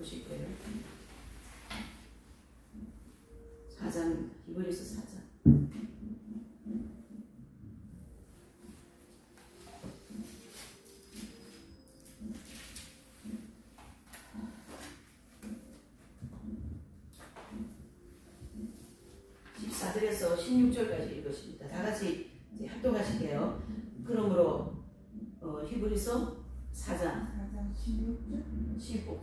보실 거예요. 4장, 히브리서 4장. 그래서 16절까지 읽으십니다. 다 같이 이제 합독하실게요. 그러므로 히브리서 4장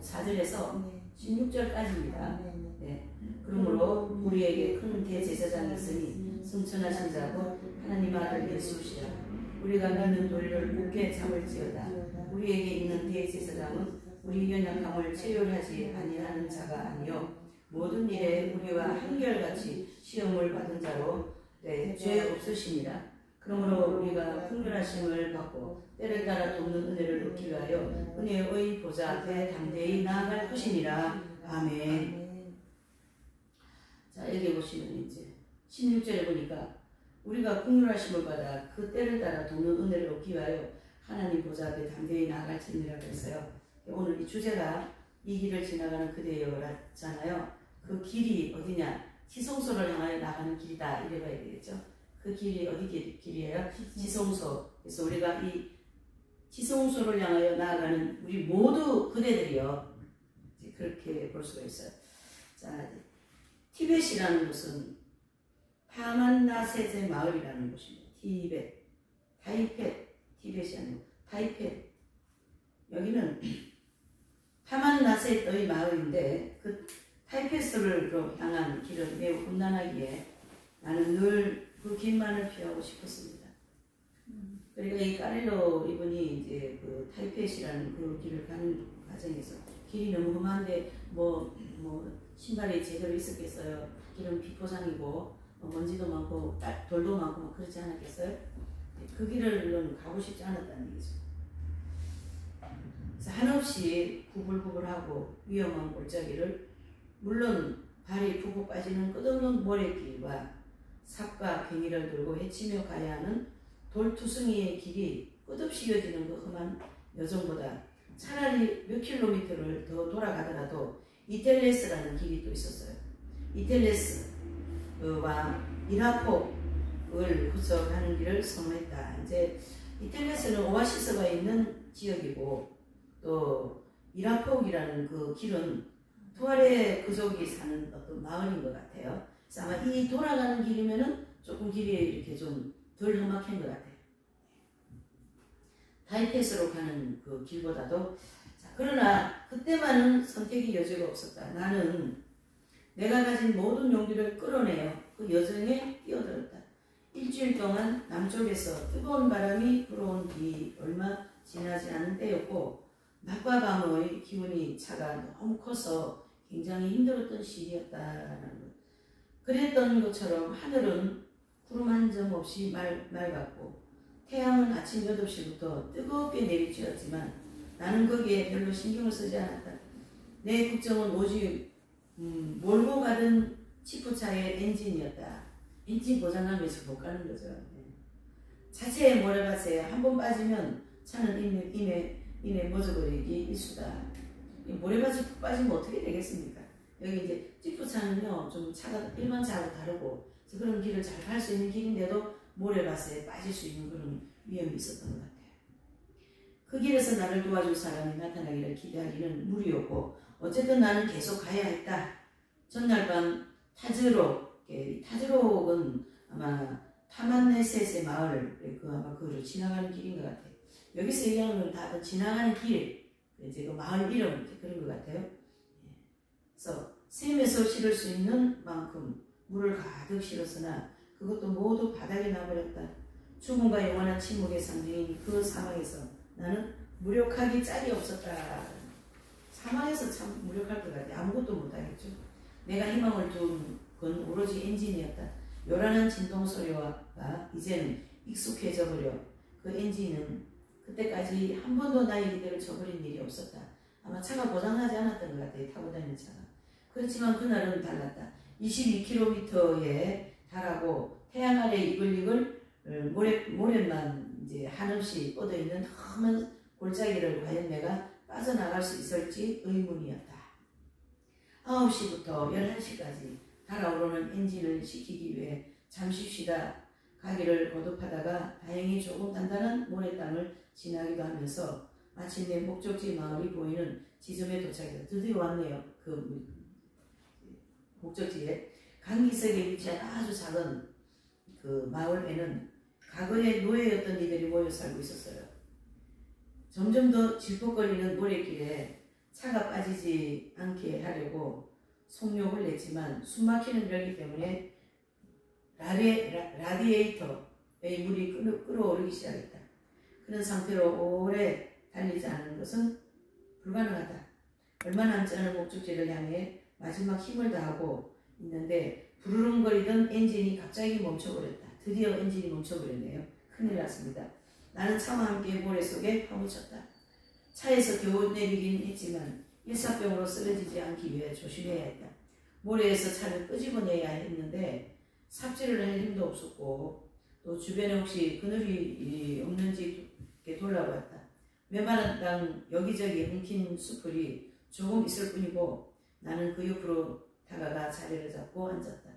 4절에서 16절까지입니다. 네. 그러므로 우리에게 큰 대제사장이 있으니 승천하신 자고 하나님 아들 예수시라. 우리가 믿는 도리를 굳게 잡을지어다. 우리에게 있는 대제사장은 우리 연약함을 체휼하지 아니하는 자가 아니요 모든 일에 우리와 한결같이 시험을 받은 자로 죄 없으심이라. 그러므로 우리가 풍요하심을 받고 때를 따라 돕는 은혜를 얻기 위하여 은혜의 보좌 앞에 담대히 나아갈 것이니라. 아멘. 자, 여기 보시면 이제 16절에 보니까 우리가 풍요하심을 받아 그 때를 따라 돕는 은혜를 얻기 위하여 하나님 보좌 앞에 담대히 나아갈 것이니라 그랬어요. 오늘 이 주제가 이 길을 지나가는 그대여잖아요. 그 길이 어디냐? 지성소를 향하여 나가는 길이다. 이래 봐야 되겠죠. 그 길이 어디 길이에요? 지성소. 그래서 우리가 이 지성소를 향하여 나아가는 우리 모두 그대들이요. 그렇게 볼 수가 있어요. 자, 티벳이라는 곳은 파만나셋의 마을이라는 곳입니다. 티벳, 타이펫, 티벳이 아니고 타이펫. 여기는 파만나셋의 마을인데 그 타이페스를 향한 길은 매우 험난하기에 나는 늘 그 길만을 피하고 싶었습니다. 그러니까 이 까렐로 이분이 이제 그 타이펫이라는 그 길을 가는 과정에서 길이 너무 험한데 뭐 신발이 제대로 있었겠어요. 길은 비포장이고 먼지도 많고 돌도 많고 막 그렇지 않았겠어요? 그 길을 가고 싶지 않았다는 얘기죠. 그래서 한없이 구불구불하고 위험한 골짜기를 물론 발이 푹푹 빠지는 끝없는 모래길과 삽과 괭이를 들고 헤치며 가야 하는 돌투성이의 길이 끝없이 이어지는 그 험한 여정보다 차라리 몇 킬로미터를 더 돌아가더라도 이텔레스라는 길이 또 있었어요. 이텔레스와 이라폭을 거쳐가는 길을 선호했다. 이제 이텔레스는 오아시스가 있는 지역이고 또 이라폭이라는 그 길은 투아레 그족이 사는 어떤 마을인 것 같아요. 그래서 아마 이 돌아가는 길이면은 조금 길이 이렇게 좀 덜 험악한 것 같아요. 타이펫으로 가는 그 길보다도. 자, 그러나 그때만은 선택의 여지가 없었다. 나는 내가 가진 모든 용기를 끌어내어 그 여정에 뛰어들었다. 일주일 동안 남쪽에서 뜨거운 바람이 불어온 뒤 얼마 지나지 않은 때였고 낮과 밤의 기온이 차가 너무 커서 굉장히 힘들었던 시기였다라는 것. 그랬던 것처럼 하늘은 구름 한 점 없이 맑았고 태양은 아침 8시부터 뜨겁게 내리쬐었지만 나는 거기에 별로 신경을 쓰지 않았다. 내 국정은 오직 몰고 가던 치프차의 엔진이었다. 엔진 고장나면서 못 가는 거죠. 자체의 모래밭에 한 번 빠지면 차는 이내 멎어버리기 일수다. 모래밭이 푹 빠지면 어떻게 되겠습니까? 여기 이제 치프차는요, 좀 차가 일반 차하고 다르고 그런 길을 잘 갈 수 있는 길인데도 모래밭에 빠질 수 있는 그런 위험이 있었던 것 같아요. 그 길에서 나를 도와줄 사람이 나타나기를 기대하기는 무리였고 어쨌든 나는 계속 가야 했다. 전날 밤 타즈록은 아마 파만네셋의 마을, 아마 그를 지나가는 길인 것 같아요. 여기서 얘기하는 건 다 지나가는 길, 이제 그 마을 이름 그런 것 같아요. 그래서 샘에서 실을 수 있는 만큼 물을 가득 실었으나 그것도 모두 바닥에 나버렸다. 죽음과 영원한 침묵의 상징인 그 사망에서 나는 무력하기 짝이 없었다. 사망에서 참 무력할 것 같아. 아무것도 못하겠죠. 내가 희망을 둔 건 오로지 엔진이었다. 요란한 진동 소리와 이제는 익숙해져 버려 그 엔진은 그때까지 한 번도 나의 기대를 저버린 일이 없었다. 아마 차가 고장나지 않았던 것 같아요. 타고 다니는 차가. 그렇지만 그날은 달랐다. 22km에 달하고 태양 아래 이글이글 모래만 이제 한없이 뻗어있는 험한 골짜기를 과연 내가 빠져나갈 수 있을지 의문이었다. 9시부터 11시까지 달아오르는 엔진을 식히기 위해 잠시 쉬다 가기를 거듭하다가 다행히 조금 단단한 모래땅을 지나기도 하면서 마침내 목적지 마을이 보이는 지점에 도착했다. 드디어 왔네요. 그 목적지에. 강기슭에 위치한 아주 작은 그 마을에는 과거에 노예였던 이들이 모여 살고 있었어요. 점점 더 질퍽거리는 모래길에 차가 빠지지 않게 하려고 속력을 냈지만 숨막히는 벽이기 때문에 라디에이터의 물이 끓어오르기 시작했다. 그런 상태로 오래 달리지 않는 것은 불가능하다. 얼마 남지 않은 목적지를 향해 마지막 힘을 다하고 있는데 부르릉거리던 엔진이 갑자기 멈춰버렸다. 드디어 엔진이 멈춰버렸네요. 큰일 났습니다. 나는 차와 함께 모래 속에 파묻혔다. 차에서 겨우 내리긴 했지만 일사병으로 쓰러지지 않기 위해 조심해야 했다. 모래에서 차를 끄집어내야 했는데 삽질을 할 힘도 없었고 또 주변에 혹시 그늘이 없는지 돌아보았다. 웬만한 땅 여기저기 엉킨 수풀이 조금 있을 뿐이고 나는 그 옆으로 다가가 자리를 잡고 앉았다.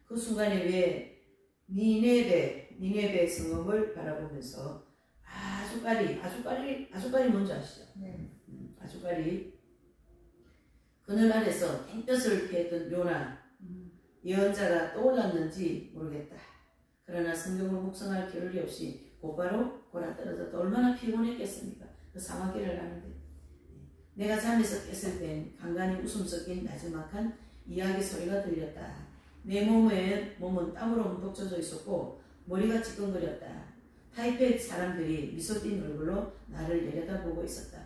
그 순간에 왜 니네베 성읍을 바라보면서 아주까리 뭔지 아시죠? 네. 아주까리 그늘 아래서 땡볕을 피했던 요나 예언자가 떠올랐는지 모르겠다. 그러나 성경을 묵상할 겨를이 없이 곧바로 골아떨어졌다. 얼마나 피곤했겠습니까? 그 사막길을 가는데. 내가 잠에서 깼을 땐 간간히 웃음 섞인 나지막한 이야기 소리가 들렸다. 내 몸은 땀으로 흠뻑 젖어 있었고 머리가 찌끈거렸다. 타이페이 사람들이 미소 띤 얼굴로 나를 내려다보고 있었다.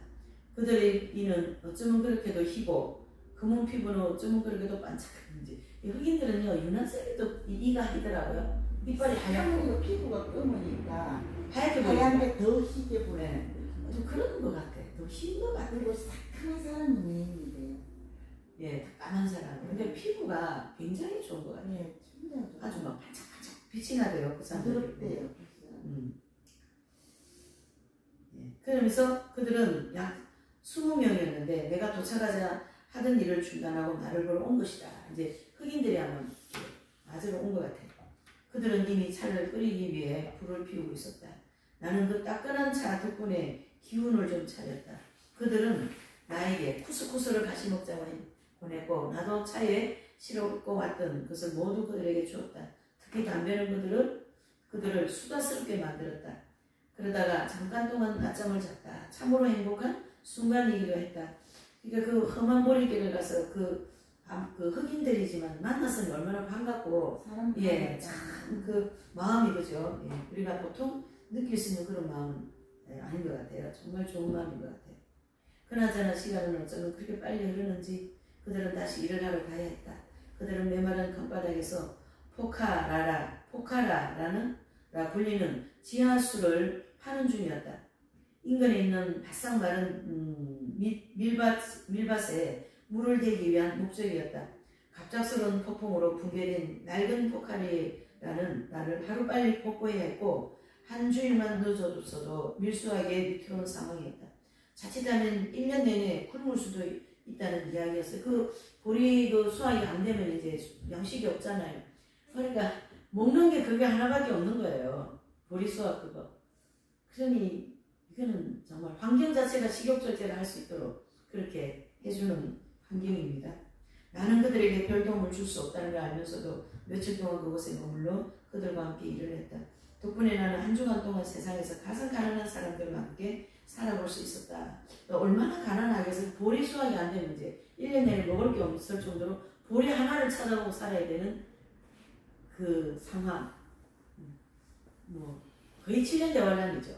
그들의 이는 어쩌면 그렇게도 희고 검은 피부는 어쩌면 그렇게도 반짝했는지. 흑인들은요 유난스럽게도 이가 희더라고요. 이빨이 하얗고 피부가 검으니까 하얗게 보여요. 하얀데 더 희게 보여. 네. 좀 그런 것 같아. 더 흰 것 같아. 그리고 착한 사람이 미인이래요. 예, 까만 사람. 근데 피부가 굉장히 좋은 것 같아요. 네, 진짜 아주 막 반짝반짝 빛이 나대요. 그 사람들. 부드럽대요. 예. 그러면서 그들은 약 20명이었는데 내가 도착하자 하던 일을 중단하고 나를 보러 온 것이다. 이제 흑인들이 아마 맞으러 온 것 같아요. 그들은 이미 차를 끓이기 위해 불을 피우고 있었다. 나는 그 따끈한 차 덕분에 기운을 좀 차렸다. 그들은 나에게 쿠스쿠스를 같이 먹자고 보냈고 나도 차에 실어고 왔던 것을 모두 그들에게 주었다. 특히 담배는 그들을 수다스럽게 만들었다. 그러다가 잠깐 동안 낮잠을 잤다. 참으로 행복한 순간이기도 했다. 그러니까 그 험한 모래길을 가서 그 흑인들이지만 만났으니 얼마나 반갑고 예, 참 그 마음이 그죠. 예, 우리가 보통 느낄 수 있는 그런 마음은 아닌 것 같아요. 정말 좋은 마음인 것 같아요. 그나저나 시간은 어쩌면 그렇게 빨리 흐르는지 그들은 다시 일을 하러 가야 했다. 그들은 메마른 강바닥에서 포카라라는 불리는 지하수를 파는 중이었다. 인근에 있는 바싹 마른 밀밭에 물을 대기 위한 목적이었다. 갑작스러운 폭풍으로 붕괴된 낡은 포카리라는 나를 하루빨리 복구해야 했고 한 주일만 늦어도 밀수하게 비켜온 상황이었다. 자칫하면 1년 내내 굶을 수도 있다는 이야기였어요. 그 보리 수확이 안 되면 이제 양식이 없잖아요. 그러니까 먹는 게 그게 하나밖에 없는 거예요. 보리 수확 그거. 그러니 이거는 정말 환경 자체가 식욕 절제를 할 수 있도록 그렇게 해주는 환경입니다. 나는 그들에게 별 도움을 줄 수 없다는 걸 알면서도 며칠 동안 그곳에 머물러 그들과 함께 일을 했다. 덕분에 나는 한 주간 동안 세상에서 가장 가난한 사람들과 함께 살아볼 수 있었다. 얼마나 가난하겠어요. 보리 수확이 안 되면 이제 1년 내내 먹을 게 없을 정도로 보리 하나를 찾아보고 살아야 되는 그 상황. 뭐 거의 7년 대환란이죠.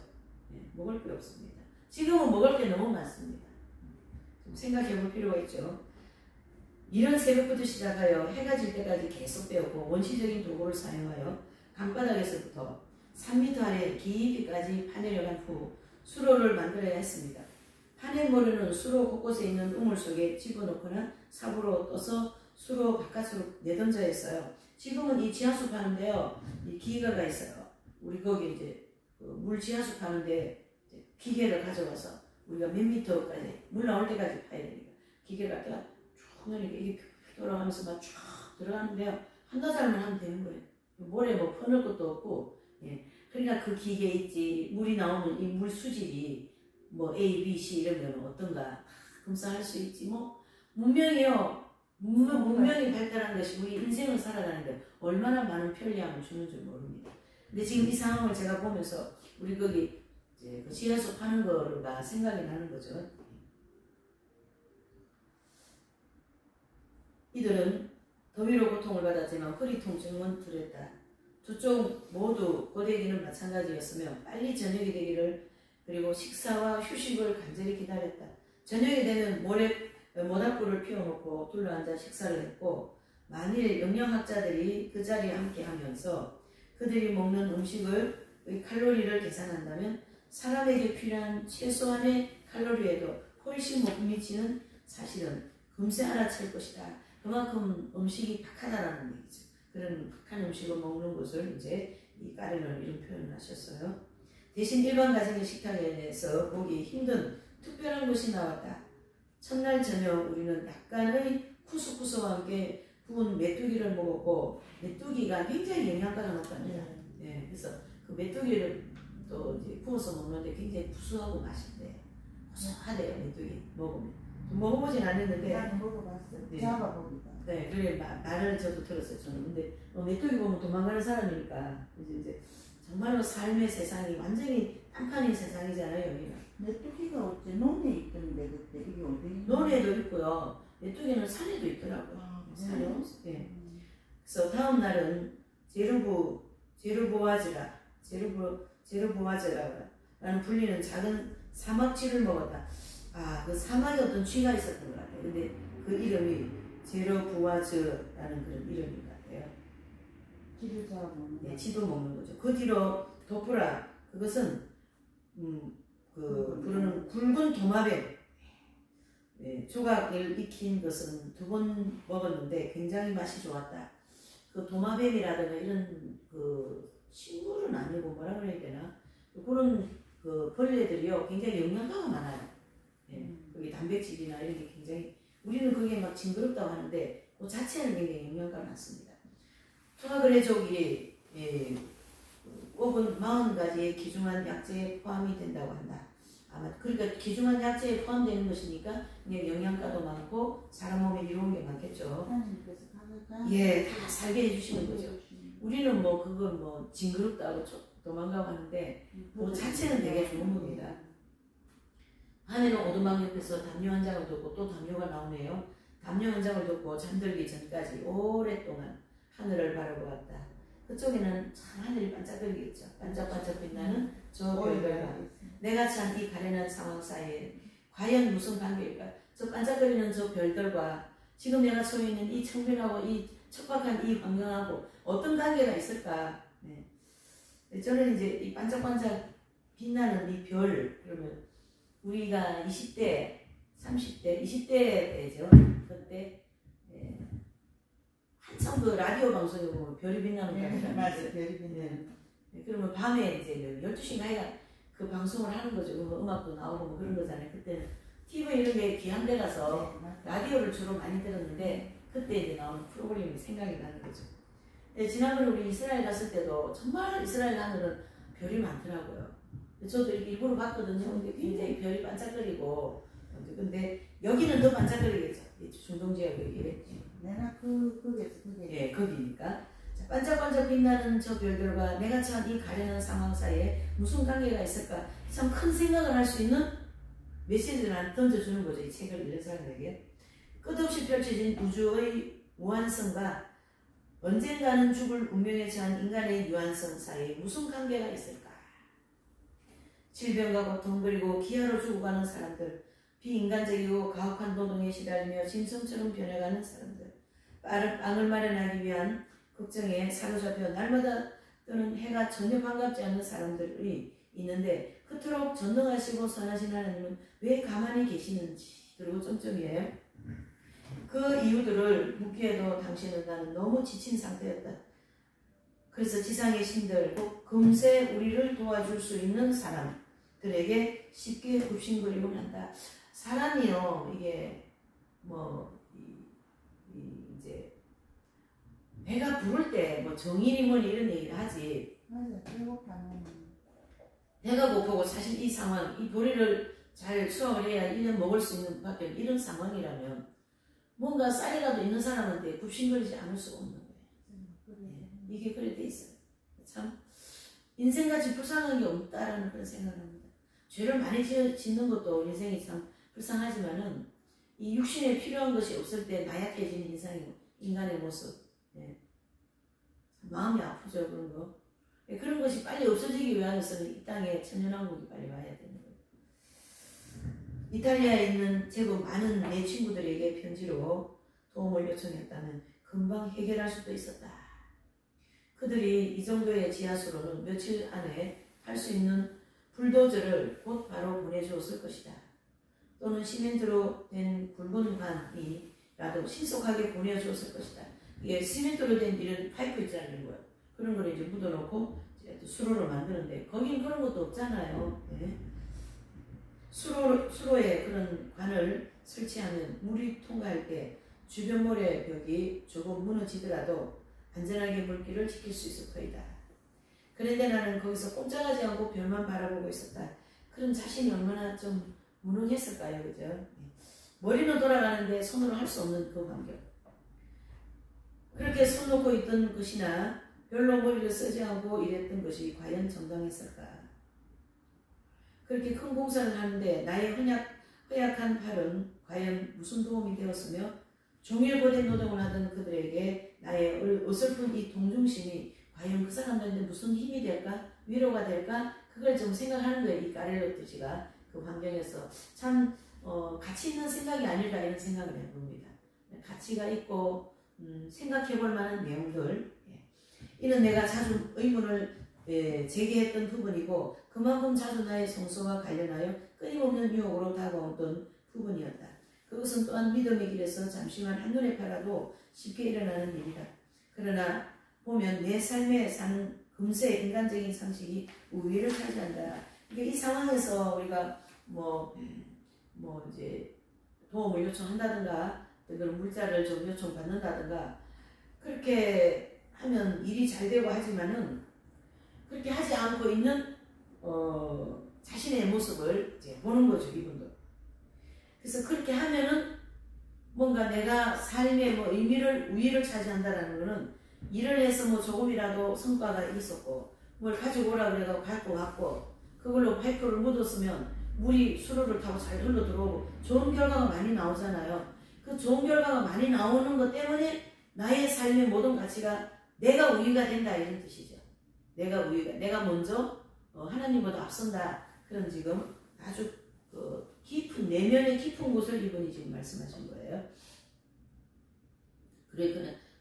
네, 먹을 게 없습니다. 지금은 먹을 게 너무 많습니다. 좀 생각해 볼 필요가 있죠. 이런 새벽부터 시작하여 해가 질 때까지 계속 배웠고 원시적인 도구를 사용하여 강바닥에서부터 3m 아래 깊이까지 파내려간 후 수로를 만들어야 했습니다. 파낸모래는 수로 곳곳에 있는 우물 속에 집어넣거나 삽으로 떠서 수로 바깥으로 내던져야 했어요. 지금은 이 지하수 파는데요, 이 기계가 있어요. 우리 거기 이제 물 지하수 파는데 기계를 가져가서 우리가 몇 미터까지 물 나올 때까지 파야 되니까 기계를 갖다가 쭉 하면 이게 돌아가면서 막 쫙 들어가는데요. 한두 달만 하면 되는 거예요. 모래 뭐 퍼낼 것도 없고, 예. 그러니까 그 기계에 있지, 물이 나오는 이 물 수질이 뭐 A, B, C 이러면 어떤가 검사할 수 있지. 뭐 문명이요. 문명이 발달한 것이 우리 인생을 살아가는데 얼마나 많은 편리함을 주는 줄 모릅니다. 근데 지금 이 상황을 제가 보면서 우리 거기 이제 그 지하수 파는 거가 생각이 나는 거죠. 이들은 더위로 고통을 받았지만 허리 통증은 덜했다. 두 쪽 모두 고데기는 마찬가지였으며 빨리 저녁이 되기를 그리고 식사와 휴식을 간절히 기다렸다. 저녁이 되면 모닥불을 피워놓고 둘러앉아 식사를 했고 만일 영양학자들이 그 자리에 함께하면서 그들이 먹는 음식의 칼로리를 계산한다면 사람에게 필요한 최소한의 칼로리에도 훨씬 못 미치는 사실은 금세 알아챌 것이다. 그만큼 음식이 박하다라는 얘기죠. 그런 박한 음식을 먹는 것을 이제 이 까르는 이런 표현을 하셨어요. 대신 일반 가정의 식탁에서 보기 힘든 특별한 것이 나왔다. 첫날 저녁 우리는 약간의 쿠스쿠스와 함께 구운 메뚜기를 먹었고 메뚜기가 굉장히 영양가가 높답니다. 예, 그래서 그 메뚜기를 또 이제 구워서 먹는데 굉장히 구수하고 맛있대요. 고소하대요 메뚜기 먹으면. 먹어보진 않았는데. 나는 먹어봤어요. 네. 잡아보기다. 네, 그래 말을 저도 들었어요. 저는 근데 메뚜기 보면 도망가는 사람이니까 이제 정말로 삶의 세상이 완전히 딴판인 세상이잖아요. 여기는. 메뚜기가 어째 논에 있던데 그때 이게 어디? 논에도 있고요. 메뚜기는 산에도 있더라고요. 아, 산에. 예. 그래서 다음 날은 제르보아즈라는 불리는 작은 사막쥐를 먹었다. 아, 그 사막에 어떤 쥐가 있었던 것 같아요. 근데 그 이름이 제르보아즈라는 그런 이름인 것 같아요. 쥐를 잡아먹는. 네, 쥐도 먹는 거죠. 그 뒤로 도프라, 그것은 부르는 굵은 도마뱀. 네, 조각을 익힌 것은 2번 먹었는데 굉장히 맛이 좋았다. 그 도마뱀이라든가 이런 그 식물은 아니고 뭐라 그래야 되나? 그런 그 벌레들이요 굉장히 영양가가 많아요. 예, 거기 단백질이나 이런 게 굉장히 우리는 그게 막 징그럽다고 하는데 그 자체는 굉장히 영양가가 많습니다. 투하그레족이 꼽은 40가지의 귀중한 약재에 포함이 된다고 한다. 아마 그러니까 귀중한 약재에 포함되는 것이니까 영양가도 많고 사람 몸에 이로운 게 많겠죠. 하나님께서 예, 다 살게 해주시는 거죠. 우리는 뭐 그걸 뭐 징그럽다고 도망가고 하는데 그 자체는 되게 좋은 겁니다. 하늘은 오두막 옆에서 담요 한 장을 뒀고 또 담요가 나오네요. 담요 한 장을 뒀고 잠들기 전까지 오랫동안 하늘을 바라보았다. 그쪽에는 참 하늘이 반짝거리겠죠. 반짝반짝 빛나는 저 별들과 내가 찬 이 가련한 상황 사이에 과연 무슨 관계일까? 저 반짝거리는 저 별들과 지금 내가 처해 있는 이 청명하고 이 척박한 이 환경하고 어떤 관계가 있을까? 네. 저는 이제 이 반짝반짝 빛나는 이 별, 그러면 우리가 20대, 30대, 20대 때죠. 그때 한참 그 라디오 방송에 보면 별이 빛나는 거 맞아요. 별이 빛나는. 그러면 밤에 이제 12시인가 그 방송을 하는 거죠. 그 음악도 나오고 뭐 그런 거잖아요. 그때는 TV 이런 게 귀한 데 가서 라디오를 주로 많이 들었는데 그때 이제 나오는 프로그램이 생각이 나는 거죠. 지난번에 우리 이스라엘 갔을 때도 정말 이스라엘 하늘은 별이 많더라고요. 저도 일부러 봤거든요. 근데 굉장히 별이 반짝거리고 근데 여기는 더 반짝거리겠죠. 중동 지역이. 내가 그게 예, 거기니까. 자, 반짝반짝 빛나는 저 별들과 내가 처한 이 가련한 상황 사이에 무슨 관계가 있을까? 참 큰 생각을 할 수 있는 메시지를 던져주는 거죠. 이 책을 읽는 사람에게. 끝없이 펼쳐진 우주의 무한성과 언젠가는 죽을 운명에 처한 인간의 유한성 사이에 무슨 관계가 있을까? 질병과 고통 그리고 기아로 죽어가는 사람들, 비인간적이고 가혹한 노동에 시달리며 짐승처럼 변해가는 사람들, 빵을 마련하기 위한 걱정에 사로잡혀 날마다 뜨는 해가 전혀 반갑지 않는 사람들이 있는데 그토록 전능하시고 선하신 하나님은 왜 가만히 계시는지 그리고 점점이에요. 그 이유들을 묻기에도 당신은 나는 너무 지친 상태였다. 그래서 지상의 신들 꼭 금세 우리를 도와줄 수 있는 사람들에게 쉽게 굽신거리곤 한다. 사람이요 이게 뭐 배가 부를 때 뭐 정인이 뭐니 이런 얘기를 하지. 맞아. 배고파는. 배가 고프고 사실 이 상황, 이 보리를 잘 수확을 해야 1년 먹을 수 있는 밖에 이런 상황이라면 뭔가 쌀이라도 있는 사람한테 굽신거리지 않을 수가 없는 거예요. 네, 이게 그래 돼 있어요. 참 인생같이 불쌍한 게 없다라는 그런 생각을 합니다. 죄를 많이 짓는 것도 인생이 참 불쌍하지만은 이 육신에 필요한 것이 없을 때 나약해지는 인간의 모습. 네. 마음이 아프죠, 그런 거. 네, 그런 것이 빨리 없어지기 위해서는 이 땅에 천연왕국이 빨리 와야 되는 거예요. 이탈리아에 있는 제법 많은 내 친구들에게 편지로 도움을 요청했다면 금방 해결할 수도 있었다. 그들이 이 정도의 지하수로는 며칠 안에 할 수 있는 불도저를 곧 바로 보내주었을 것이다. 또는 시멘트로 된 굵은 관이라도 신속하게 보내주었을 것이다. 이게 시멘트로 된 이런 파이프 있잖아요. 거예요. 그런 거를 이제 묻어놓고 이제 또 수로를 만드는데 거긴 그런 것도 없잖아요. 네. 수로에 그런 관을 설치하면 물이 통과할 때 주변 모래벽이 조금 무너지더라도 안전하게 물길을 지킬 수 있을 터이다. 그런데 나는 거기서 꼼짝하지 않고 별만 바라보고 있었다. 그런 자신이 얼마나 좀 무능했을까요, 그죠? 머리는 돌아가는데 손으로 할 수 없는 그 환경. 그렇게 손 놓고 있던 것이나 별로 머리를 쓰지 않고 일했던 것이 과연 정당했을까? 그렇게 큰 공사를 하는데 나의 허약한 팔은 과연 무슨 도움이 되었으며 종일 고된 노동을 하던 그들에게 나의 어설픈 이 동정심이 과연 그 사람들한테 무슨 힘이 될까? 위로가 될까? 그걸 좀 생각하는 거예요. 이 까렐로트 씨가 그 환경에서 참 가치 있는 생각이 아닐까 이런 생각을 해봅니다. 가치가 있고 생각해 볼 만한 내용들. 이는 내가 자주 의문을 제기했던 부분이고 그만큼 자주 나의 성소와 관련하여 끊임없는 유혹으로 다가오던 부분이었다. 그것은 또한 믿음의 길에서 잠시만 한눈에 팔아도 쉽게 일어나는 일이다. 그러나 보면 내 삶에 사는 금세 인간적인 상식이 우위를 차지한다. 이게 이 상황에서 우리가 이제 도움을 요청한다든가 그런 물자를 좀 요청받는다든가 그렇게 하면 일이 잘 되고 하지만은 그렇게 하지 않고 있는 자신의 모습을 이제 보는 거죠, 이분도. 그래서 그렇게 하면은 뭔가 내가 삶의 우위를 차지한다라는 거는 일을 해서 조금이라도 성과가 있었고 뭘 가지고 오라 그래서 갖고 왔고 그걸로 파이프를 묻었으면 물이 수로를 타고 잘 흘러 들어오고 좋은 결과가 많이 나오잖아요. 그 좋은 결과가 많이 나오는 것 때문에 나의 삶의 모든 가치가 내가 우위가 된다 이런 뜻이죠. 내가 먼저 하나님보다 앞선다. 그런 지금 아주 깊은 내면의 깊은 곳을 이분이 지금 말씀하신 거예요.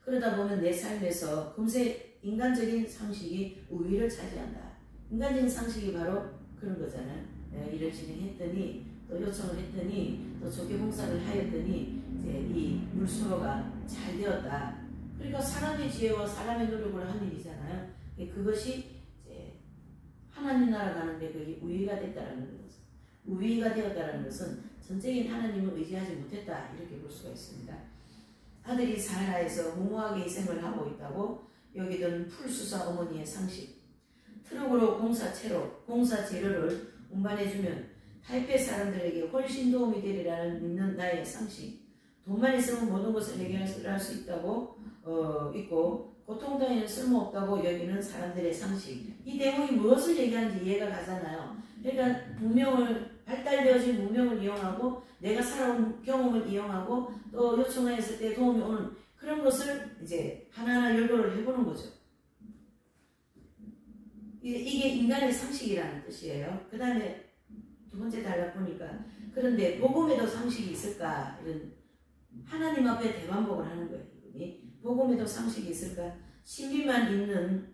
그러다 보면 내 삶에서 금세 인간적인 상식이 우위를 차지한다. 인간적인 상식이 바로 그런 거잖아요. 내가 일을 진행했더니 또 요청을 했더니 또 조개 봉사를 하였더니 이제 이 물수로가 잘 되었다. 그러니까 사람의 지혜와 사람의 노력으로 한 일이잖아요. 그것이 이제 하나님 나라 가는데 그게 우위가 됐다라는 것은 우위가 되었다라는 것은 전적인 하나님을 의지하지 못했다 이렇게 볼 수가 있습니다. 아들이 사하라에서 무모하게 희생을 하고 있다고 여기던 풀수사 어머니의 상식. 트럭으로 공사 재료를 운반해주면 타이페이 사람들에게 훨씬 도움이 되리라는 믿는 나의 상식. 돈만 있으면 모든 것을 해결할 수 있다고 있고 고통 따위는 쓸모없다고 여기는 사람들의 상식. 이 대목이 무엇을 얘기하는지 이해가 가잖아요. 그러니까 발달되어진 문명을 이용하고 내가 살아온 경험을 이용하고 또 요청했을 때 도움이 오는 그런 것을 이제 하나하나 열거를 해보는 거죠. 이게 인간의 상식이라는 뜻이에요. 그 다음에 두 번째 달라 보니까 그런데 복음에도 상식이 있을까? 이런 하나님 앞에 대반복을 하는 거예요. 이분이 복음에도 상식이 있을까? 신비만 있는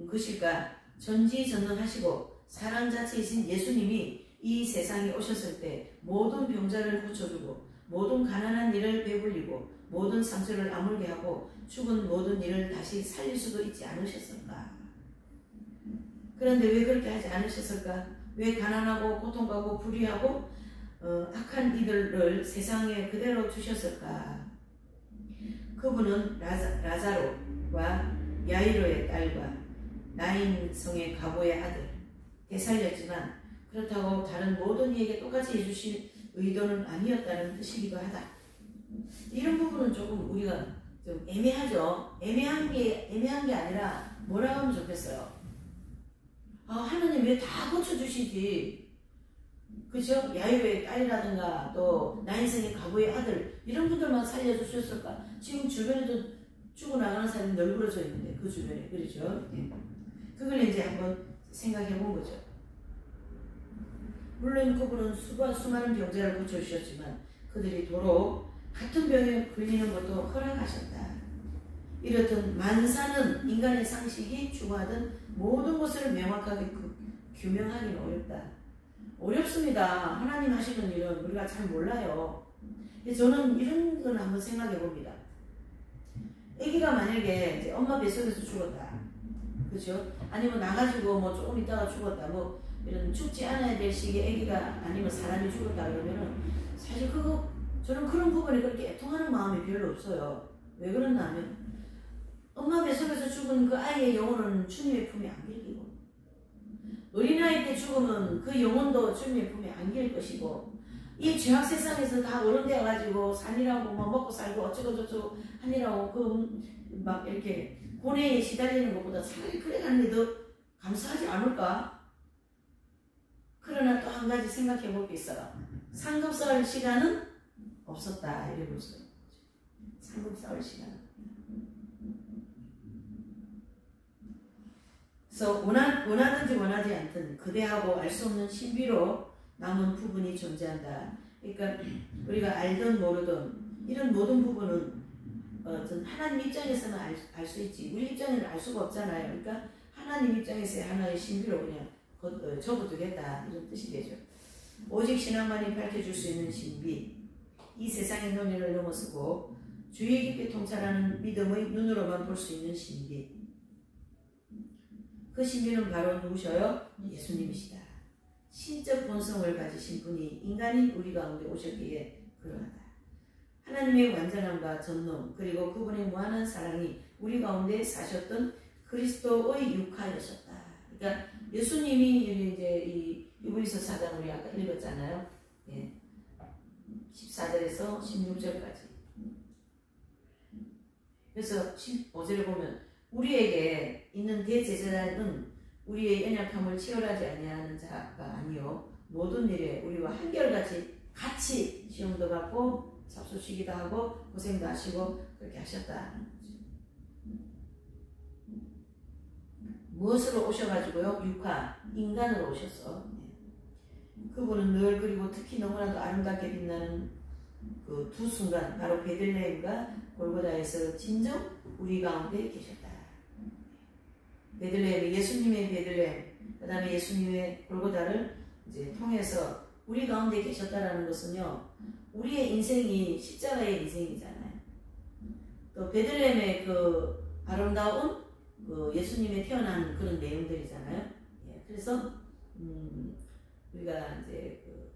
것일까? 전지전능하시고 사랑 자체이신 예수님이 이 세상에 오셨을 때 모든 병자를 고쳐주고 모든 가난한 일을 배불리고 모든 상처를 아물게 하고 죽은 모든 일을 다시 살릴 수도 있지 않으셨을까? 그런데 왜 그렇게 하지 않으셨을까? 왜 가난하고 고통하고 불의하고 악한 이들을 세상에 그대로 주셨을까? 그분은 라자로와 야이로의 딸과 나인 성의 가보의 아들 되살렸지만 그렇다고 다른 모든 이에게 똑같이 해주실 의도는 아니었다는 뜻이기도 하다. 이런 부분은 조금 우리가 좀 애매하죠. 애매한 게 아니라 뭐라고 하면 좋겠어요. 하나님 왜 다 고쳐주시지? 그죠? 야이로의 딸이라든가 또 나인성의 가부의 아들 이런 분들만 살려주셨을까? 지금 주변에도 죽어나가는 사람이 널브러져 있는데 그 주변에 그렇죠? 그걸 이제 한번 생각해 본 거죠. 물론 그분은 수많은 병자를 고쳐주셨지만 그들이 도로 같은 병에 걸리는 것도 허락하셨다. 이렇듯 만사는 인간의 상식이 추구하던 모든 것을 명확하게 규명하기는 어렵다. 어렵습니다. 하나님 하시는 일은 우리가 잘 몰라요. 저는 이런 건 한번 생각해 봅니다. 아기가 만약에 이제 엄마 뱃속에서 죽었다. 그죠? 아니면 나가지고 뭐 조금 있다가 죽었다. 뭐 이런 죽지 않아야 될 시기에 아기가 아니면 사람이 죽었다 그러면은 사실 저는 그런 부분에 그렇게 애통하는 마음이 별로 없어요. 왜 그러냐 하면 엄마 뱃속에서 죽은 그 아이의 영혼은 주님의 품에 안길기고 어린아이 때 죽으면 그 영혼도 주님의 품에 안길 것이고 이 죄악 세상에서 다 어른되어가지고 살이라고 뭐 먹고 살고 어쩌고저쩌고 하니라고 막 이렇게 고뇌에 시달리는 것보다 차라리 그래가는 게 더 감사하지 않을까? 그러나 또 한 가지 생각해 볼 게 있어요. 상급 쌓을 시간은 없었다. 이래 볼 수 있어요. 상급 쌓을 시간은. 그래서 원하든지 원하지 않든 그대하고 알 수 없는 신비로 남은 부분이 존재한다. 그러니까 우리가 알든 모르든 이런 모든 부분은 하나님 입장에서는 알 수 있지 우리 입장에는 알 수가 없잖아요. 그러니까 하나님 입장에서의 하나의 신비로 그냥 접어두겠다 이런 뜻이 되죠. 오직 신앙만이 밝혀줄 수 있는 신비, 이 세상의 논리를 넘어서고 주의 깊게 통찰하는 믿음의 눈으로만 볼 수 있는 신비. 그 신비는 바로 누구셔요? 예수님이시다. 신적 본성을 가지신 분이 인간인 우리 가운데 오셨기에 그러하다. 하나님의 완전함과 전능 그리고 그분의 무한한 사랑이 우리 가운데 사셨던 그리스도의 육하였었다. 그러니까 예수님이 이제 이 유브리서 4장 우리 아까 읽었잖아요. 예. 14절에서 16절까지. 그래서 15절에 보면 우리에게 있는 대제사장은 우리의 연약함을 치열하지 아니하는 자가 아니요 모든 일에 우리와 한결같이 같이 시험도 받고 잡수시기도 하고 고생도 하시고 그렇게 하셨다. 무엇으로 오셔가지고요? 육화, 인간으로 오셨어. 그분은 늘 그리고 특히 너무나도 아름답게 빛나는 그 두 순간 바로 베들레헴과 골고다에서 진정 우리 가운데 계셨다. 베들레헴이 예수님의 베들레헴, 그 다음에 예수님의 골고다를 이제 통해서 우리 가운데 계셨다라는 것은요, 우리의 인생이 십자가의 인생이잖아요. 또 베들레헴의 그 아름다운 그 예수님의 태어난 그런 내용들이잖아요. 예, 그래서 우리가 이제 그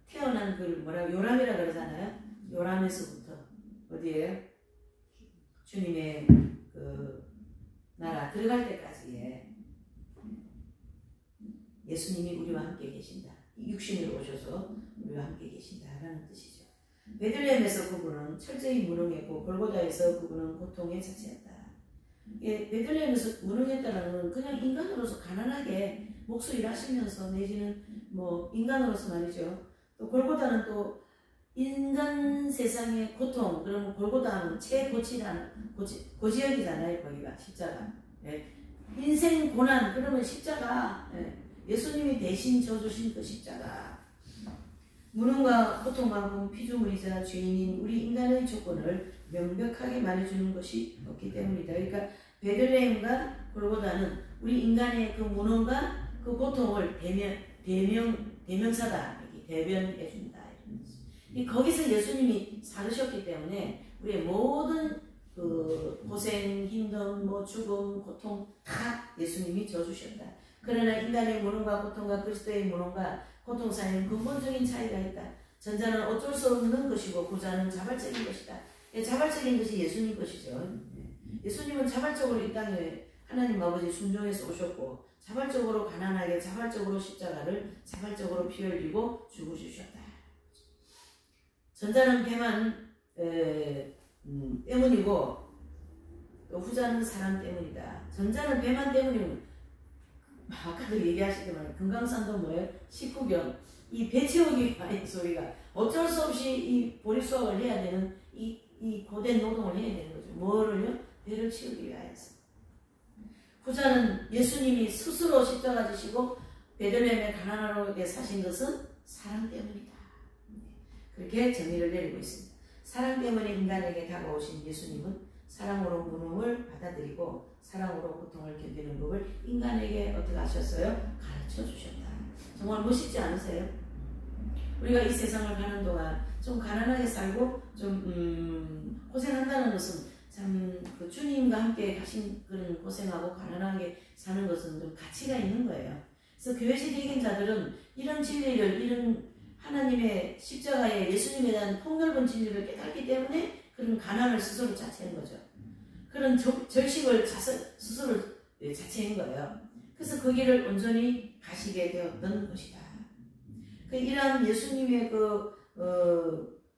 태어난 그 뭐라고 요람이라 그러잖아요. 요람에서부터 어디에요? 주님의 그 나라 들어갈 때까지의 예수님이 우리와 함께 계신다. 육신으로 오셔서 우리와 함께 계신다라는 뜻이죠. 베들레헴에서 그분은 철저히 무능했고 골고다에서 그분은 고통의 자체였다. 예, 베들레헴에서 무능했다는 건 그냥 인간으로서 가난하게 목수 일하시면서 내지는 뭐 인간으로서 말이죠. 또 골고다는 또 인간 세상의 고통, 그러면 골고다는 고지역이잖아요. 거기가 십자가. 예. 인생 고난, 그러면 십자가. 예. 예수님이 대신 져주신 그 십자가. 무능과 고통만큼 피조물이자 죄인인 우리 인간의 조건을 명백하게 말해주는 것이 없기 때문이다. 그러니까 베들레헴과 골고다는 우리 인간의 그 무능과 그 고통을 대명사다. 이렇게 대변해준다. 거기서 예수님이 살으셨기 때문에 우리의 모든 그 고생, 힘듦, 뭐 죽음, 고통 다 예수님이 져주셨다. 그러나 인간의 무능과 고통과 그리스도의 무능과 고통 사이에는 근본적인 차이가 있다. 전자는 어쩔 수 없는 것이고 후자는 자발적인 것이다. 자발적인 것이 예수님 것이죠. 예수님은 자발적으로 이 땅에 하나님 아버지 순종해서 오셨고 자발적으로 가난하게 자발적으로 십자가를 자발적으로 피 흘리고 죽으셨다. 전자는 배만 때문이고 또 후자는 사람 때문이다. 전자는 배만 때문이고 아까도 얘기하시더만 금강산도 뭐예요? 식후경 이 배 채우기 아닌 소리가 어쩔 수 없이 이 보릿수확을 해야 되는 이 고된 노동을 해야 되는 거죠. 뭐를요? 배를 채우기 위하여서. 후자는 예수님이 스스로 십자가 지시고 베들레헴에 가난하게 사신 것은 사랑 때문이다. 그렇게 정의를 내리고 있습니다. 사랑 때문에 인간에게 다가오신 예수님은 사랑으로 무능을 받아들이고 사랑으로 고통을 견디는 법을 인간에게 어떻게 하셨어요? 가르쳐 주셨다. 정말 멋있지 않으세요? 우리가 이 세상을 가는 동안 좀 가난하게 살고 좀 고생한다는 것은 참 그 주님과 함께 가신 그런 고생하고 가난하게 사는 것은 좀 가치가 있는 거예요. 그래서 교회식 이긴 자들은 이런 진리를 이런 하나님의 십자가에 예수님에 대한 폭넓은 진리를 깨닫기 때문에 그런 가난을 스스로 자체한 거죠. 그런 절식을 스스로 자체한 거예요. 그래서 그 길을 온전히 가시게 되었던 것이다. 이러한 예수님의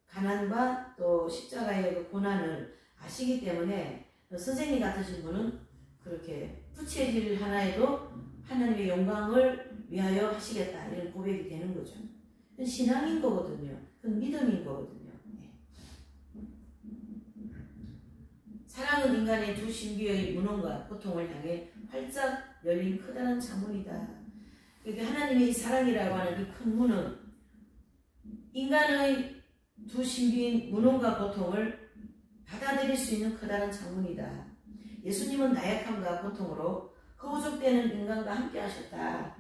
가난과 또 십자가의 그 고난을 아시기 때문에 선생님 같으신 분은 그렇게 부채질 하나에도 하나님의 영광을 위하여 하시겠다 이런 고백이 되는 거죠. 그건 신앙인 거거든요. 그건 믿음인 거거든요. 사랑은 인간의 두 신비의 문헌과 고통을 향해 활짝 열린 커다란 창문이다. 그러니까 하나님의 이 사랑이라고 하는 이 큰 문은 인간의 두 신비인 문헌과 고통을 받아들일 수 있는 커다란 창문이다. 예수님은 나약함과 고통으로 허우적대는 인간과 함께 하셨다.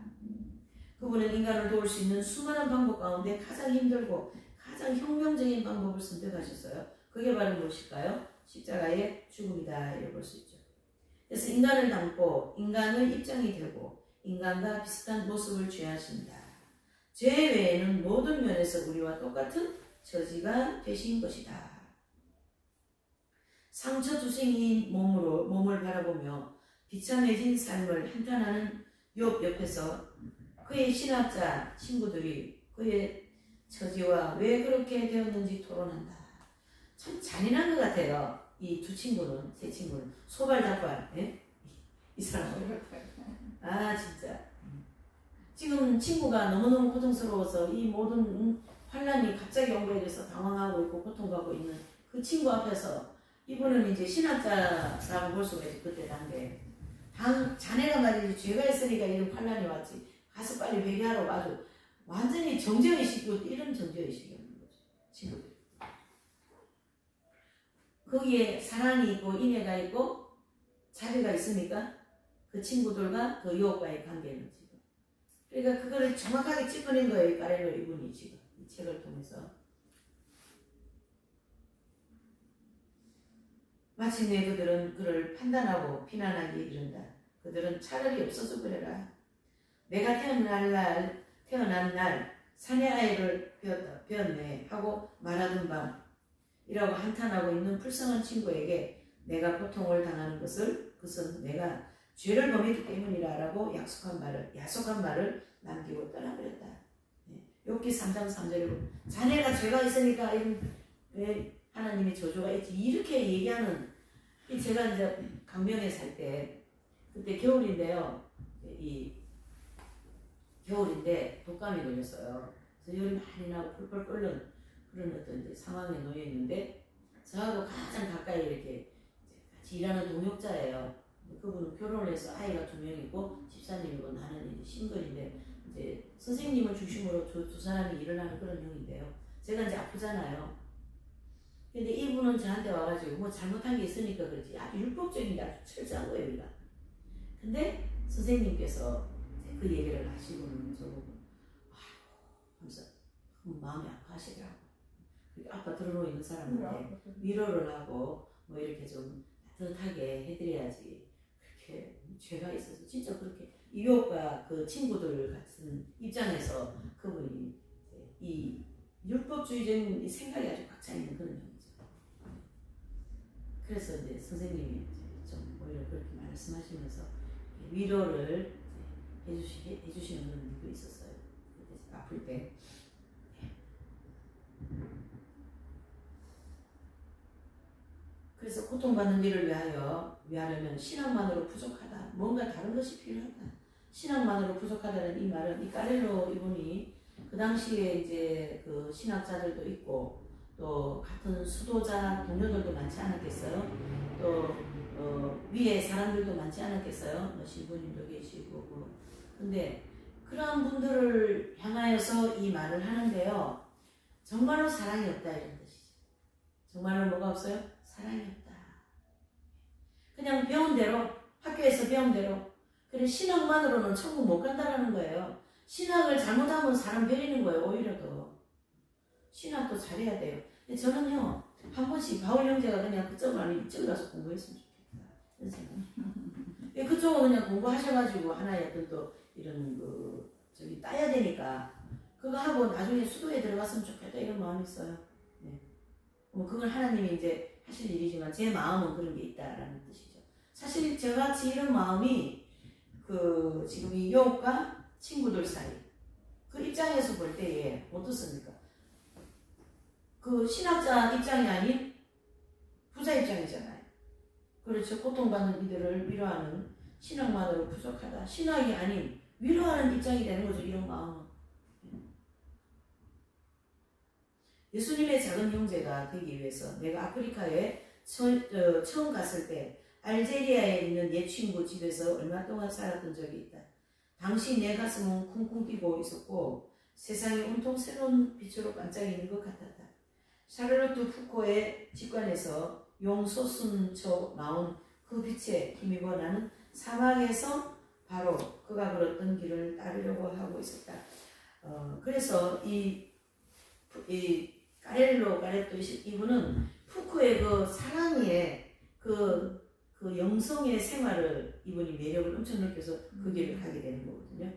그분은 인간을 도울 수 있는 수많은 방법 가운데 가장 힘들고 가장 혁명적인 방법을 선택하셨어요. 그게 바로 무엇일까요? 십자가의 죽음이다 이렇게 볼 수 있죠. 그래서 인간을 닮고 인간의 입장이 되고 인간과 비슷한 모습을 취하십니다. 죄 외에는 모든 면에서 우리와 똑같은 처지가 되신 것이다. 상처 투성이인 몸을 바라보며 비참해진 삶을 한탄하는 욥 옆에서 그의 신학자 친구들이 그의 처지와 왜 그렇게 되었는지 토론한다. 참 잔인한 것 같아요. 이 두 친구는, 세 친구는 소발닭발, 예? 이 사람은 진짜 지금 친구가 너무너무 고통스러워서 이 모든 환란이 갑자기 온 거에 대해서 당황하고 있고 고통받고 있는 그 친구 앞에서 이분은 이제 신학자라고 볼 수가 있지. 그때 단계 자네가 말이지 죄가 있으니까 이런 환란이 왔지 가서 빨리 회개하러 아주 완전히 정죄의식이고 이런 정죄의식이었는 거죠. 친구들 거기에 사랑이 있고 인애가 있고 자비가 있으니까 그 친구들과 그 유혹과의 관계는 지금 그러니까 그거를 정확하게 짚어낸 거예요. 까렐로 이분이 지금 이 책을 통해서 마침내 그들은 그를 판단하고 비난하기 이른다. 그들은 차라리 없어져 버려라. 내가 태어난 날 사내 아이를 배웠네 하고 말하던 밤이라고 한탄하고 있는 불쌍한 친구에게 내가 고통을 당하는 그것은 내가 죄를 범했기 때문이라고 야속한 말을 남기고 떠나버렸다. 욥기 3장 3절에 자네가 죄가 있으니까 왜 하나님의 저주가 있지 이렇게 얘기하는 제가 이제 강명에 살 때 그때 겨울인데요. 겨울인데 독감이 걸렸어요. 그래서 열이 많이 나고 펄펄 끓는 그런 어떤 이제 상황에 놓여 있는데 저하고 가장 가까이 이렇게 같이 일하는 동역자예요. 그분은 결혼을 해서 아이가 2명이고 집사님이고 나는 이제 싱글인데 이제 선생님을 중심으로 두 사람이 일을 하는 그런 형인데요. 제가 이제 아프잖아요. 근데 이분은 저한테 와가지고 뭐 잘못한 게 있으니까 그렇지 아주 율법적인 게 아주 철저한 거예요. 우리가. 근데 선생님께서 그 얘기를 하시고는 저보고 하면서 마음이 아파하시더라고. 아빠 들어놓은 사람한테 위로를 하고 뭐 이렇게 좀 따뜻하게 해드려야지. 그렇게 죄가 있어서 진짜 그렇게 유혹과 그 친구들 같은 입장에서 그분이 이 율법주의적인 이 생각이 아주 꽉 차 있는 그런 형이죠. 그래서 이제 선생님이 이제 좀 오히려 그렇게 말씀하시면서 위로를 해주시는 그런 일도 있었어요. 그때 아플 때. 그래서 고통받는 이를 위하려면 신앙만으로 부족하다. 뭔가 다른 것이 필요하다. 신앙만으로 부족하다는 이 말은 이 까렐로 이분이 그 당시에 이제 그 신학자들도 있고 또 같은 수도자 동료들도 많지 않았겠어요. 또 위에 사람들도 많지 않았겠어요. 뭐 신부님도 계시고 근데 그런 분들을 향하여서 이 말을 하는데요. 정말로 사랑이 없다 이런 뜻이죠. 정말로 뭐가 없어요? 사랑이 없다. 그냥 배운 대로 학교에서 배운 대로 그래 신학만으로는 천국 못 간다라는 거예요. 신학을 잘못하면 사람 베리는 거예요. 오히려 더 신학도 잘해야 돼요. 근데 저는요 한 번씩 바울 형제가 그냥 그쪽은 아니고 이쪽에 가서 공부했으면 좋겠다 이런 생각. 그쪽은 그냥 공부하셔가지고 하나의 어떤 또 이런 그 저기 따야 되니까 그거 하고 나중에 수도에 들어갔으면 좋겠다 이런 마음이 있어요. 네. 뭐 그건 하나님이 이제 하실 일이지만 제 마음은 그런 게 있다라는 뜻이죠. 사실 저같이 이런 마음이 그 지금 이 유혹과 친구들 사이 그 입장에서 볼 때에 어떻습니까? 그 신학자 입장이 아닌 부자 입장이잖아요. 그렇죠. 고통받는 이들을 위로하는 신학만으로 부족하다. 신학이 아닌 위로하는 입장이 되는 거죠. 이런 마음은. 예수님의 작은 형제가 되기 위해서 내가 아프리카에 처음 갔을 때 알제리아에 있는 내 친구 집에서 얼마 동안 살았던 적이 있다. 당시 내 가슴은 쿵쿵 뛰고 있었고 세상이 온통 새로운 빛으로 반짝이는 것 같았다. 샤를로트 푸코의 직관에서 용솟음쳐 나온 그 빛에 힘입어 나는 사막에서 바로 그가 걸었던 길을 따르려고 하고 있었다. 그래서 이 까레토 이분은 푸코의 그 사랑의 그 영성의 생활을 이분이 매력을 엄청 느껴서 그 길을 가게 되는 거거든요.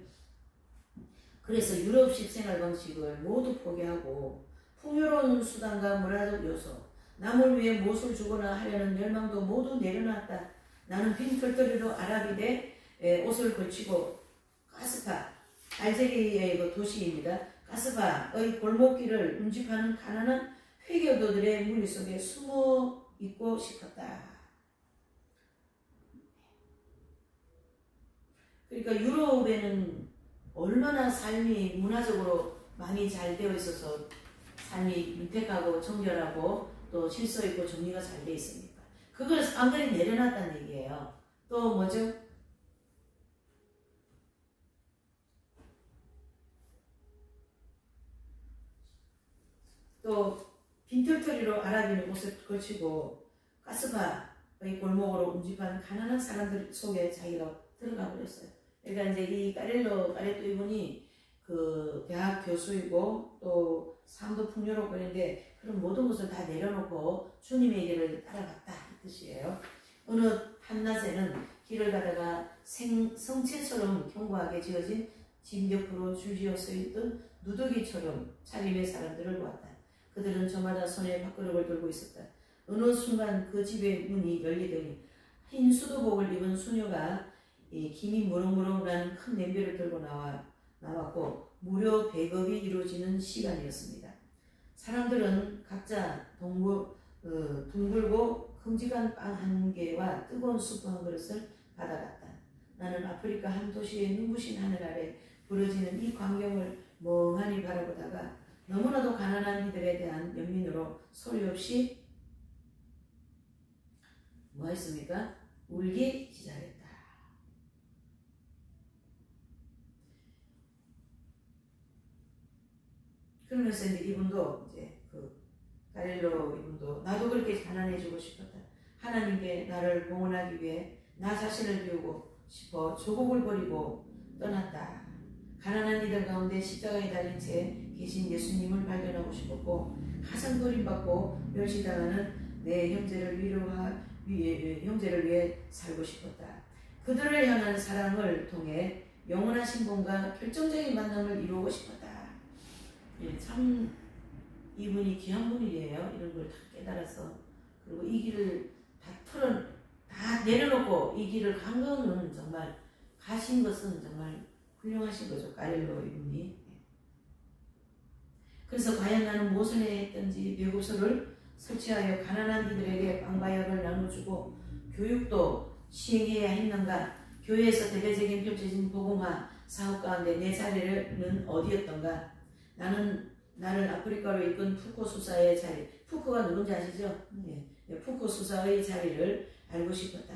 그래서 유럽식 생활 방식을 모두 포기하고 풍요로운 수단과 문화적 요소, 남을 위해 무엇을 주거나 하려는 열망도 모두 내려놨다. 나는 빈 털터리로 아랍인데 옷을 걸치고 가스파, 알제리의 그 도시입니다. 가스파의 골목길을 운집하는 가난한 회교도들의 무리 속에 숨어 있고 싶었다. 그러니까 유럽에는 얼마나 삶이 문화적으로 많이 잘 되어 있어서 삶이 윤택하고 정결하고 또 질서 있고 정리가 잘 되어 있습니까? 그걸 쌍그리 내려놨다는 얘기예요. 또 뭐죠? 또 빈털터리로 아랍인의 옷을 걸치고 가스바의 골목으로 운집하는 가난한 사람들 속에 자기가 들어가 버렸어요. 그러니까 이제 이 까레토 이분이 그 대학 교수이고 또 삶도 풍요롭고 있는데 그런 모든 것을 다 내려놓고 주님의 길을 따라갔다 이 뜻이에요. 어느 한낮에는 길을 가다가 성체처럼 견고하게 지어진 집 옆으로 줄지어 서있던 누더기처럼 차림의 사람들을 보았다. 그들은 저마다 손에 밥그릇을 들고 있었다. 어느 순간 그 집의 문이 열리더니 흰 수도복을 입은 수녀가 김이 무럭무럭 나는 큰 냄비를 들고 나왔고 무료 배급이 이루어지는 시간이었습니다. 사람들은 각자 둥글고 큼직한 빵 한 개와 뜨거운 수프 한 그릇을 받아갔다. 나는 아프리카 한 도시의 눈부신 하늘 아래 부러지는 이 광경을 멍하니 바라보다가 너무나도 가난한 이들에 대한 연민으로 소리 없이 뭐 했습니까? 울기 시작했다. 그러면서 이제 이분도 이제 그 까렐로 이분도 나도 그렇게 가난해지고 싶었다. 하나님께 나를 봉헌하기 위해 나 자신을 비우고 싶어 조국을 버리고 떠났다. 가난한 이들 가운데 십자가에 달린 채 계신 예수님을 발견하고 싶었고 가장 버림받고 멸시당하는 내 형제를 위해 살고 싶었다. 그들을 향한 사랑을 통해 영원한 신분과 결정적인 만남을 이루고 싶었다. 참 이분이 귀한 분이에요. 이런 걸 다 깨달아서 그리고 이 길을 다 내려놓고 이 길을 간 거는 정말 가신 것은 정말 훌륭하신 거죠. 가렐로 이분이. 그래서 과연 나는 무엇을 해야 했던지 배급소를 설치하여 가난한 이들에게 빵바약을 나눠주고 교육도 시행해야 했는가. 교회에서 대대적인 펼쳐진 복음화 사업 가운데 내 자리는 어디였던가. 나를 아프리카로 이끈 푸코 수사의 자리. 푸코가 누군지 아시죠? 푸코 수사의 자리를 알고 싶었다.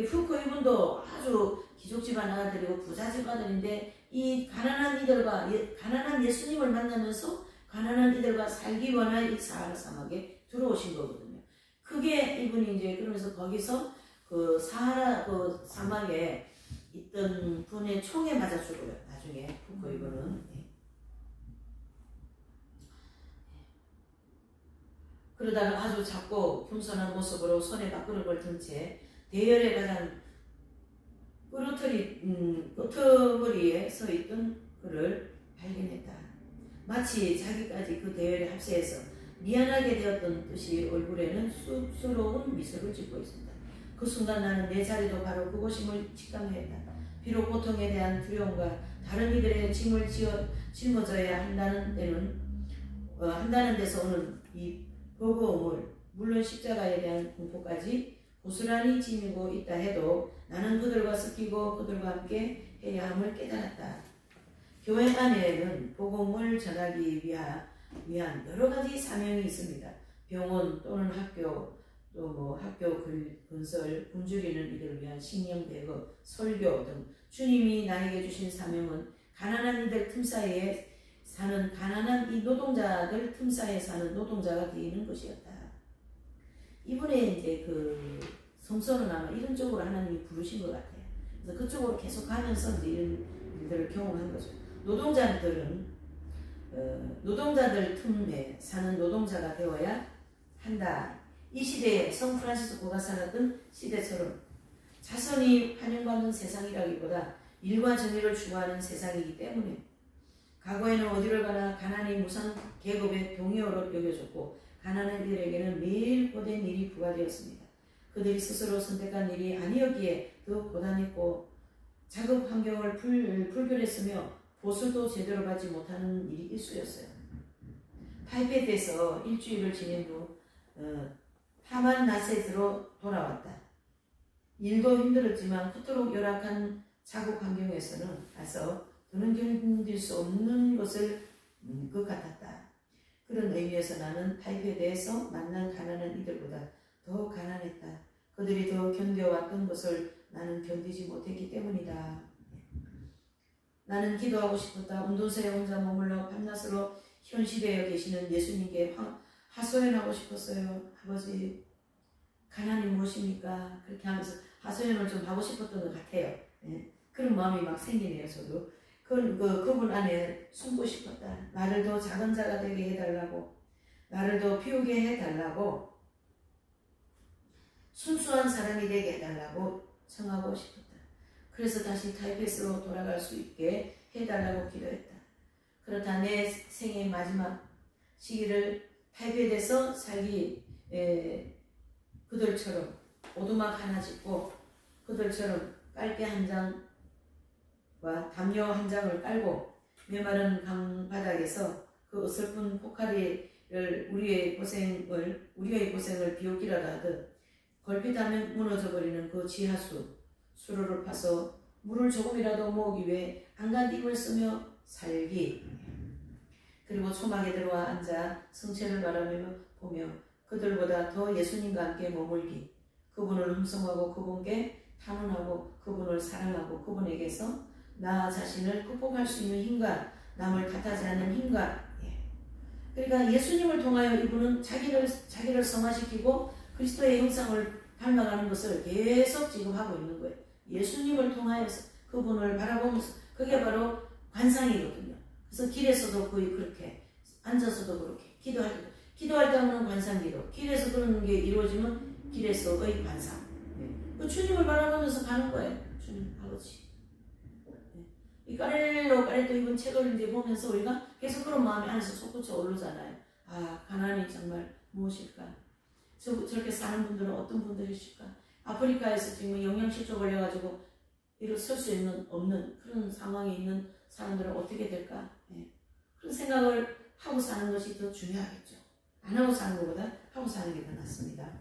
푸코 이분도 아주 귀족 집안 아들이고 부자 집 아들인데 이 가난한 이들과 가난한 예수님을 만나면서 가난한 이들과 살기 원한 이 사하라 사막에 들어오신 거거든요. 그게 이분이 이제 그러면서 거기서 그 사하라 그 사막에 있던 분의 총에 맞아 죽어요. 나중에 푸코 이분은. 그러다가 아주 작고 겸손한 모습으로 손에 밥그릇을 든 채 대열에 가장 끄트머리에 서 있던 그를 발견했다. 마치 자기까지 그 대열에 합세해서 미안하게 되었던 듯이 얼굴에는 쑥스러운 미소를 짓고 있습니다. 그 순간 나는 내 자리도 바로 그곳임을 직감했다. 비록 고통에 대한 두려움과 다른 이들의 짐을 짊어져야 한다는 데서 오는 이 버거움을 물론 십자가에 대한 공포까지 고스란히 지니고 있다 해도 나는 그들과 섞이고 그들과 함께 해야 함을 깨달았다. 교회 안에는 복음을 전하기 위한 여러 가지 사명이 있습니다. 병원 또는 학교, 또 학교 건설, 굶주리는 이들을 위한 식량 배급, 설교 등 주님이 나에게 주신 사명은 가난한 이들 틈 사이에 사는 가난한 이 노동자들 틈 사이에 사는 노동자가 되는 것이었다. 이번에 이제 그 성서는 아마 이런 쪽으로 하나님이 부르신 것 같아요. 그래서 그쪽으로 계속 가면서 이제 이런 일들을 경험한 거죠. 노동자들 틈에 사는 노동자가 되어야 한다. 이 시대에 성프란시스코가 살았던 시대처럼 자선이 환영받는 세상이라기보다 일과 정의를 추구하는 세상이기 때문에 과거에는 어디를 가나 가난이 무상 계급의 동의어로 여겨졌고 가난한 이들에게는 매일 고된 일이 부과되었습니다. 그들이 스스로 선택한 일이 아니었기에 더 고단했고 작업 환경을 불결했으며 보수도 제대로 받지 못하는 일이 일쑤였어요. 타이페이에서 일주일을 지낸 후 파만 나셋으로 돌아왔다. 일도 힘들었지만 그토록 열악한 작업 환경에서는 가서 더는 견딜 수 없는 것을 것 같았다. 그런 의미에서 나는 타이페이에서 만난 가난한 이들보다 더 가난했다. 그들이 더 견뎌왔던 것을 나는 견디지 못했기 때문이다. 나는 기도하고 싶었다. 운동소에 혼자 머물러 밤낮으로 현실에 계시는 예수님께 하소연하고 싶었어요. 아버지, 가난이 무엇입니까? 그렇게 하면서 하소연을 좀 하고 싶었던 것 같아요. 그런 마음이 막 생기네요. 저도. 그분 안에 숨고 싶었다. 나를 더 작은 자가 되게 해달라고, 나를 더 비우게 해달라고, 순수한 사람이 되게 해달라고 청하고 싶었다. 그래서 다시 타이페이로 돌아갈 수 있게 해달라고 기도했다. 그렇다 내 생의 마지막 시기를 타이페이에서 살기 그들처럼 오두막 하나 짓고 그들처럼 깔대 한 장과 담요 한 장을 깔고 메마른 강바닥에서 그 어설픈 포카리를 우리의 고생을 비웃기라도 하듯 걸핏하면 무너져버리는 그 지하수 수로를 파서 물을 조금이라도 모으기 위해 한간 힘을 쓰며 살기. 그리고 초막에 들어와 앉아 성체를 바라보며 보며 그들보다 더 예수님과 함께 머물기. 그분을 흠성하고 그분께 탄원하고 그분을 사랑하고 그분에게서 나 자신을 극복할 수 있는 힘과 남을 탓하지 않는 힘과 그러니까 예수님을 통하여 이분은 자기를 성화시키고 그리스도의 형상을 닮아가는 것을 계속 지금 하고 있는 거예요. 예수님을 통하여서 그분을 바라보면서 그게 바로 관상이거든요. 그래서 길에서도 거의 그렇게 앉아서도 그렇게 기도할 때 하면 관상기도 길에서 그런 게 이루어지면 길에서의 관상. 그 주님을 바라보면서 가는 거예요. 주님 아버지. 이 까레또 이번 책을 이제 보면서 우리가 계속 그런 마음이 안에서 솟구쳐 오르잖아요. 아 가난이 정말 무엇일까? 저렇게 사는 분들은 어떤 분들이실까? 아프리카에서 지금 영양실조 걸려가지고 일어설 수 없는 그런 상황에 있는 사람들은 어떻게 될까? 예. 그런 생각을 하고 사는 것이 더 중요하겠죠. 안 하고 사는 것보다 하고 사는 게 더 낫습니다.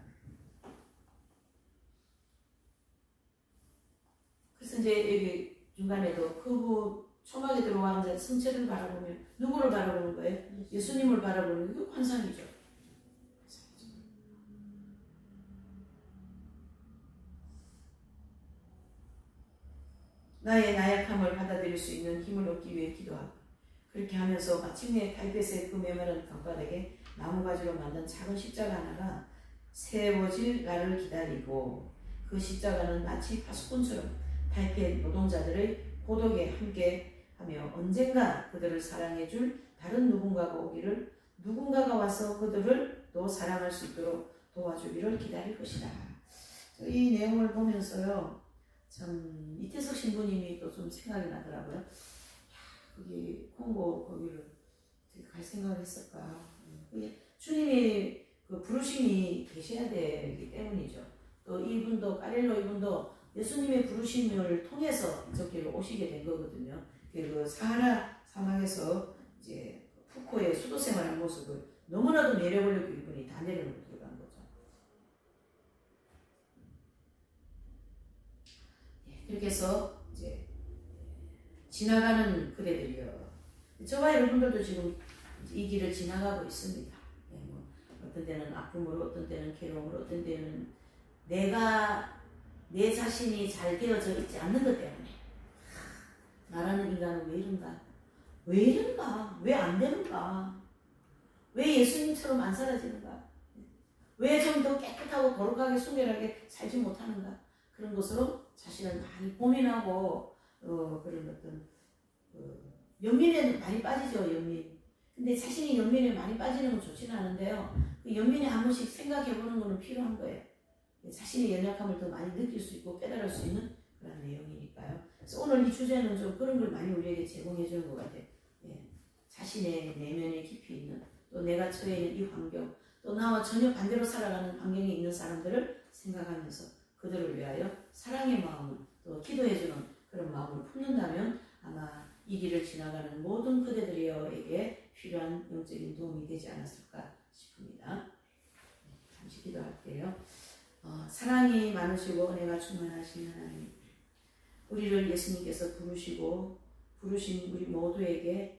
그래서 이제 여기 중간에도 그 초막에 들어와 앉아 성체를 바라보면 누구를 바라보는 거예요? 예수님을 바라보는 그 환상이죠. 나의 나약함을 받아들일 수 있는 힘을 얻기 위해 기도하고 그렇게 하면서 마침내 달빛의 그 메마른 강바닥에 나무가지로 만든 작은 십자가 하나가 세워질 날을 기다리고 그 십자가는 마치 파수꾼처럼 달빛 노동자들의 고독에 함께하며 언젠가 그들을 사랑해줄 다른 누군가가 오기를 누군가가 와서 그들을 또 사랑할 수 있도록 도와주기를 기다릴 것이다. 이 내용을 보면서요. 참 이태석 신부님이 또 좀 생각이 나더라고요. 야, 거기 콩고 거기를 어떻게 갈 생각을 했을까. 주님이 그 부르심이 계셔야 되기 때문이죠. 또 이분도 까렐로 이분도 예수님의 부르심을 통해서 저기로 오시게 된 거거든요. 그 사하라 사막에서 이제 푸코의 수도 생활한 모습을 너무나도 매력을 느끼고 이분이 다 내려놓고 들어간 거죠. 이렇게 해서 이제 지나가는 그대들이요. 저와 여러분들도 지금 이 길을 지나가고 있습니다. 뭐 어떤 때는 아픔으로, 어떤 때는 괴로움으로, 어떤 때는 내가 내 자신이 잘 되어져 있지 않는 것 때문에 나라는 인간은 왜 이런가? 왜 이런가? 왜 안 되는가? 왜 예수님처럼 안 살아지는가? 왜 좀 더 깨끗하고 거룩하게 순결하게 살지 못하는가? 그런 것으로 자신을 많이 고민하고 그런 어떤 연민에 많이 빠지죠. 연민. 근데 자신이 연민에 많이 빠지는 건 좋지는 않은데요. 그 연민에 한 번씩 생각해보는 거는 필요한 거예요. 자신의 연약함을 더 많이 느낄 수 있고 깨달을 수 있는 그런 내용이니까요. 그래서 오늘 이 주제는 좀 그런 걸 많이 우리에게 제공해 주는 것 같아요. 예. 자신의 내면에 깊이 있는 또 내가 처해 있는 이 환경 또 나와 전혀 반대로 살아가는 환경에 있는 사람들을 생각하면서 그들을 위하여 사랑의 마음을 또 기도해주는 그런 마음을 품는다면 아마 이 길을 지나가는 모든 그대들에게 필요한 영적인 도움이 되지 않았을까 싶습니다. 잠시 기도할게요. 사랑이 많으시고 은혜가 충만하신 하나님, 우리를 예수님께서 부르신 우리 모두에게